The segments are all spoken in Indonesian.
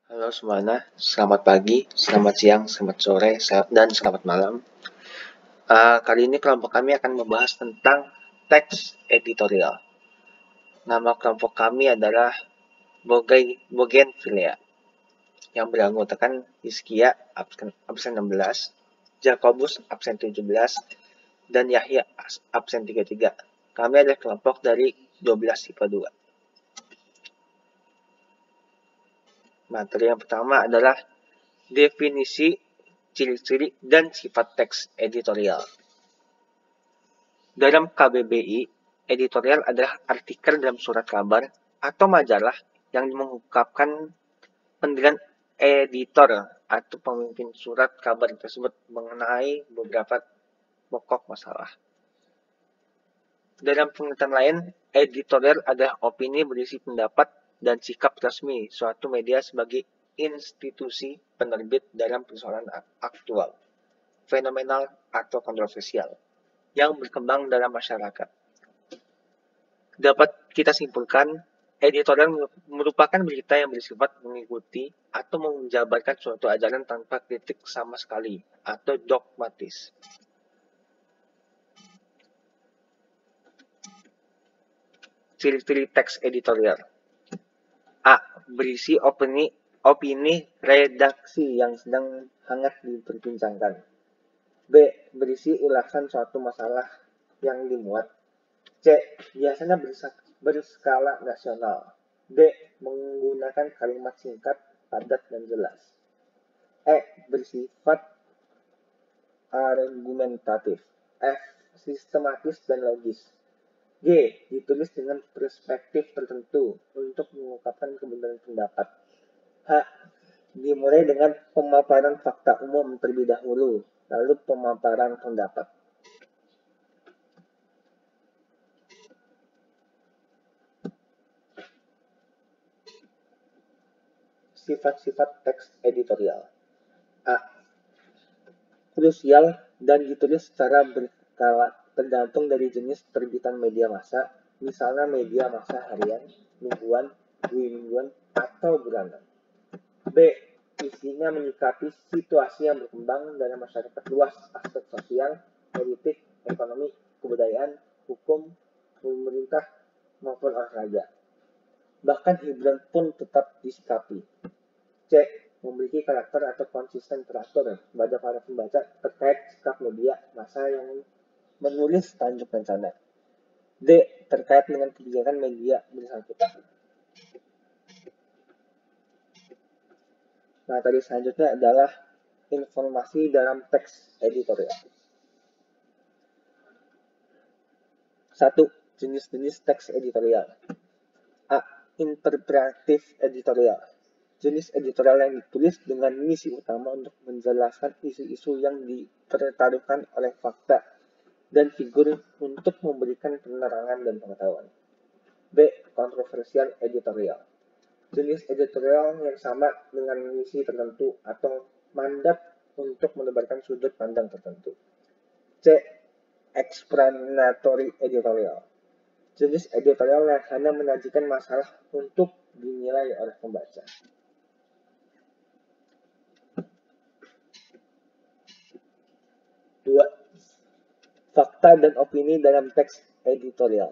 Halo semuanya, selamat pagi, selamat siang, selamat sore, dan selamat malam. Kali ini kelompok kami akan membahas tentang teks editorial. Nama kelompok kami adalah Bougainvillea, yang beranggotakan Hizkia absen 16, Jacobus absen 17, dan Yahya absen 33. Kami adalah kelompok dari 12 IPA 2. Materi yang pertama adalah definisi, ciri-ciri, dan sifat teks editorial. Dalam KBBI, editorial adalah artikel dalam surat kabar atau majalah yang mengungkapkan penilaian editor atau pemimpin surat kabar tersebut mengenai beberapa pokok masalah. Dalam pengertian lain, editorial adalah opini berisi pendapat dan sikap resmi suatu media sebagai institusi penerbit dalam persoalan aktual, fenomenal, atau kontroversial yang berkembang dalam masyarakat. Dapat kita simpulkan, editorial merupakan berita yang bersifat mengikuti atau menjabarkan suatu ajaran tanpa kritik sama sekali atau dogmatis. Ciri-ciri teks editorial. A. Berisi opini redaksi yang sedang hangat diperbincangkan. B. Berisi ulasan suatu masalah yang dimuat. C. Biasanya berskala nasional. D. Menggunakan kalimat singkat, padat, dan jelas. E. Bersifat argumentatif. F. Sistematis dan logis. G. Ditulis dengan perspektif tertentu untuk mengungkapkan kebenaran pendapat. H. Dimulai dengan pemaparan fakta umum terlebih dahulu, lalu pemaparan pendapat. Sifat-sifat teks editorial. A. Krusial dan ditulis secara berkala tergantung dari jenis terbitan media massa, misalnya media massa harian, mingguan, mingguan, atau bulanan. B. Isinya menyikapi situasi yang berkembang dalam masyarakat luas, aspek sosial, politik, ekonomi, kebudayaan, hukum, pemerintah, maupun olahraga. Bahkan hiburan pun tetap disikapi. C. Memiliki karakter atau konsisten teratur pada para pembaca terkait sikap media massa yang menulis tajuk rencana. D. Terkait dengan kebijakan media bersangkutan. Materi selanjutnya adalah informasi dalam teks editorial. 1. Jenis-jenis teks editorial. A. Interpretatif editorial. Jenis editorial yang ditulis dengan misi utama untuk menjelaskan isu-isu yang dipertaruhkan oleh fakta dan figur untuk memberikan penerangan dan pengetahuan. B. Kontroversial editorial. Jenis editorial yang sama dengan misi tertentu atau mandat untuk menebarkan sudut pandang tertentu. C. Explanatory editorial. Jenis editorial yang hanya menyajikan masalah untuk dinilai oleh pembaca. Dua. Fakta dan opini dalam teks editorial.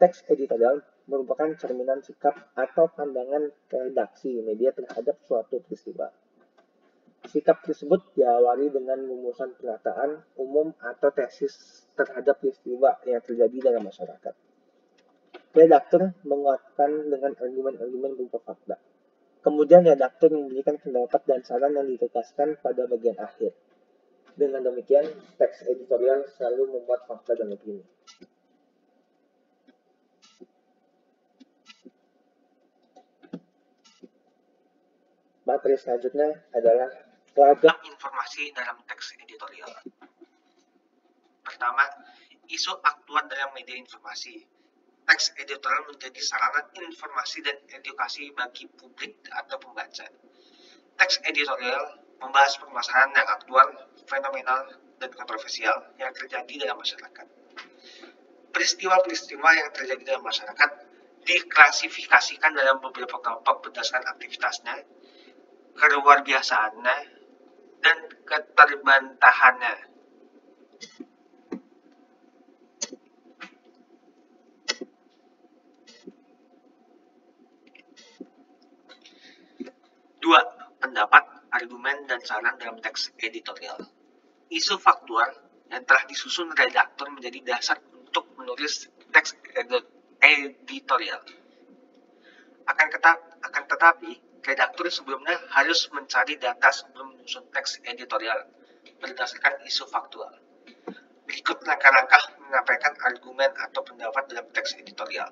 Teks editorial merupakan cerminan sikap atau pandangan redaksi media terhadap suatu peristiwa. Sikap tersebut diawali dengan rumusan pernyataan umum atau tesis terhadap peristiwa yang terjadi dalam masyarakat. Redaktur menguatkan dengan argumen-argumen berupa fakta. Kemudian redaktur memberikan pendapat dan saran yang ditegaskan pada bagian akhir. Dengan demikian, teks editorial selalu memuat fakta dan opini. Materi selanjutnya adalah ragam informasi dalam teks editorial. Pertama, isu aktual dalam media informasi. Teks editorial menjadi sarana informasi dan edukasi bagi publik atau pembaca. Teks editorial membahas permasalahan yang aktual, fenomenal, dan kontroversial yang terjadi dalam masyarakat. Peristiwa-peristiwa yang terjadi dalam masyarakat diklasifikasikan dalam beberapa kelompok berdasarkan aktivitasnya, keluarbiasaannya, dan keterbantahannya. Dua, pendapat, argumen, dan saran dalam teks editorial. Isu faktual yang telah disusun redaktur menjadi dasar untuk menulis teks editorial. Akan tetapi, redaktur sebelumnya harus mencari data sebelum menyusun teks editorial berdasarkan isu faktual. Berikut langkah-langkah menyampaikan argumen atau pendapat dalam teks editorial.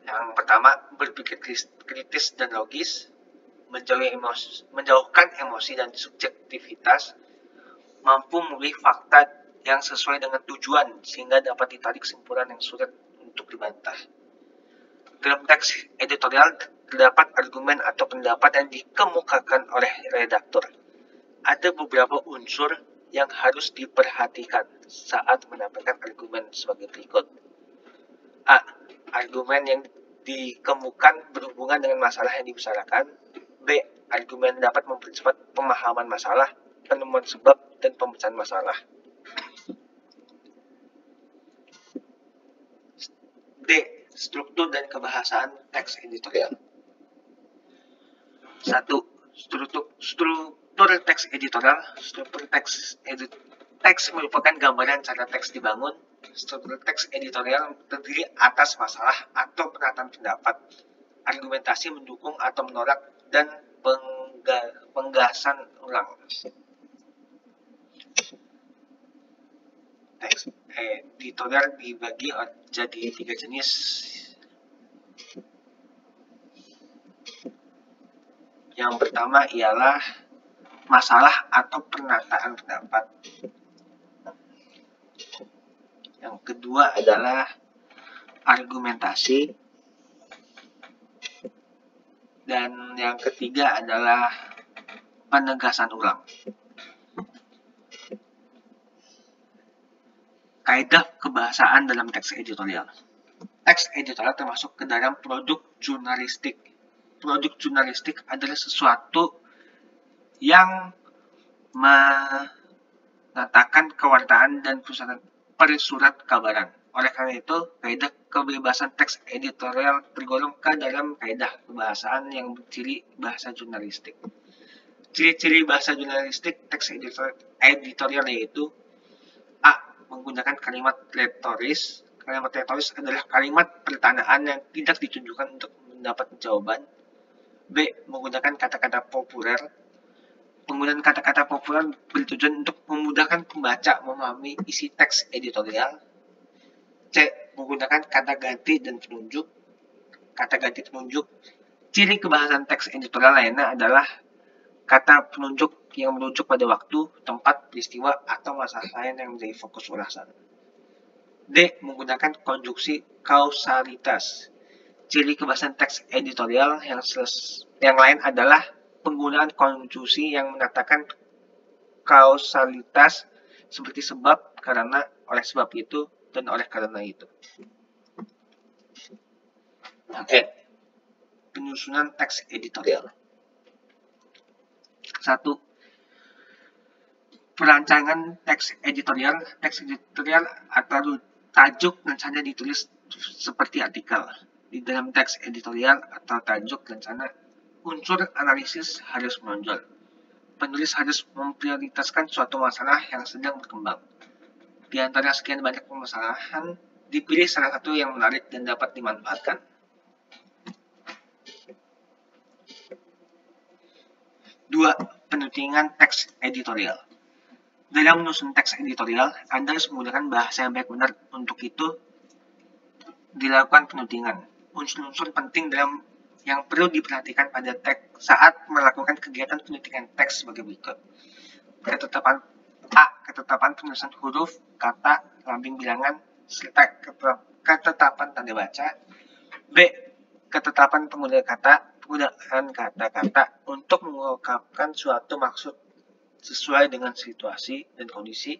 Yang pertama, berpikir kritis dan logis, menjauhkan emosi dan subjektivitas, mampu memilih fakta yang sesuai dengan tujuan sehingga dapat ditarik kesimpulan yang sulit untuk dibantah. Dalam teks editorial terdapat argumen atau pendapat yang dikemukakan oleh redaktur. Ada beberapa unsur yang harus diperhatikan saat menyampaikan argumen sebagai berikut. A. Argumen yang dikemukakan berhubungan dengan masalah yang dibicarakan. B. Argumen dapat mempercepat pemahaman masalah, penemuan sebab, dan pemecahan masalah. D. Struktur dan kebahasaan teks editorial. 1. Struktur teks editorial. Struktur teks merupakan gambaran cara teks dibangun. Struktur teks editorial terdiri atas masalah atau penataan pendapat, argumentasi mendukung atau menolak, dan penggasan ulang. Teks editorial dibagi jadi 3 jenis. Yang pertama ialah masalah atau penataan pendapat. Yang kedua adalah argumentasi. Dan yang ketiga adalah penegasan ulang. Kaidah kebahasaan dalam teks editorial. Teks editorial termasuk ke dalam produk jurnalistik. Produk jurnalistik adalah sesuatu yang mengatakan kewartaan dan persurat kabaran. Oleh karena itu, kaidah kebebasan teks editorial tergolong ke dalam kaidah kebahasaan yang berciri bahasa jurnalistik. Ciri-ciri bahasa jurnalistik teks editorial yaitu A. Menggunakan kalimat retoris. Kalimat retoris adalah kalimat pertanyaan yang tidak ditujukan untuk mendapat jawaban. B. Menggunakan kata-kata populer. Penggunaan kata-kata populer bertujuan untuk memudahkan pembaca memahami isi teks editorial. C. Menggunakan kata ganti dan penunjuk. Kata ganti penunjuk. Ciri kebahasan teks editorial lainnya adalah kata penunjuk yang merujuk pada waktu, tempat, peristiwa, atau masalah lain yang menjadi fokus ulasan. D. Menggunakan konstruksi kausalitas. Ciri kebahasan teks editorial yang lain adalah penggunaan konstruksi yang mengatakan kausalitas seperti sebab, karena, oleh sebab itu, dan oleh karena itu. Oke. Penyusunan teks editorial. 1. Perancangan teks editorial. Teks editorial atau tajuk rencana ditulis seperti artikel. Di dalam teks editorial atau tajuk rencana, unsur analisis harus menonjol. Penulis harus memprioritaskan suatu masalah yang sedang berkembang. Di antara sekian banyak permasalahan, dipilih salah satu yang menarik dan dapat dimanfaatkan. 2. Penelitian teks editorial. Dalam menyusun teks editorial, Anda harus menggunakan bahasa yang baik benar. Untuk itu, dilakukan penelitian. Unsur-unsur penting yang perlu diperhatikan pada teks saat melakukan kegiatan penelitian teks sebagai berikut. Ketetapan A. Ketetapan penulisan huruf, kata, lambang bilangan, serta ketetapan tanda baca. B. Ketetapan penggunaan kata-kata untuk mengungkapkan suatu maksud sesuai dengan situasi dan kondisi.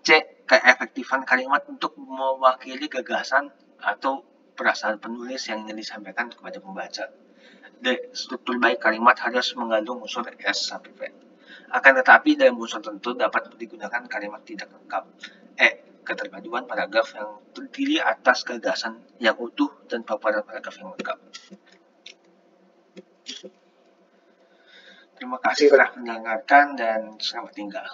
C. Keefektifan kalimat untuk mewakili gagasan atau perasaan penulis yang ingin disampaikan kepada pembaca. D. Struktur baik kalimat harus mengandung unsur S sampai P. Akan tetapi dalam unsur tertentu dapat digunakan kalimat tidak lengkap. E. Keterpaduan paragraf yang terdiri atas gagasan yang utuh dan paparan paragraf yang lengkap. Terima kasih telah mendengarkan dan selamat tinggal.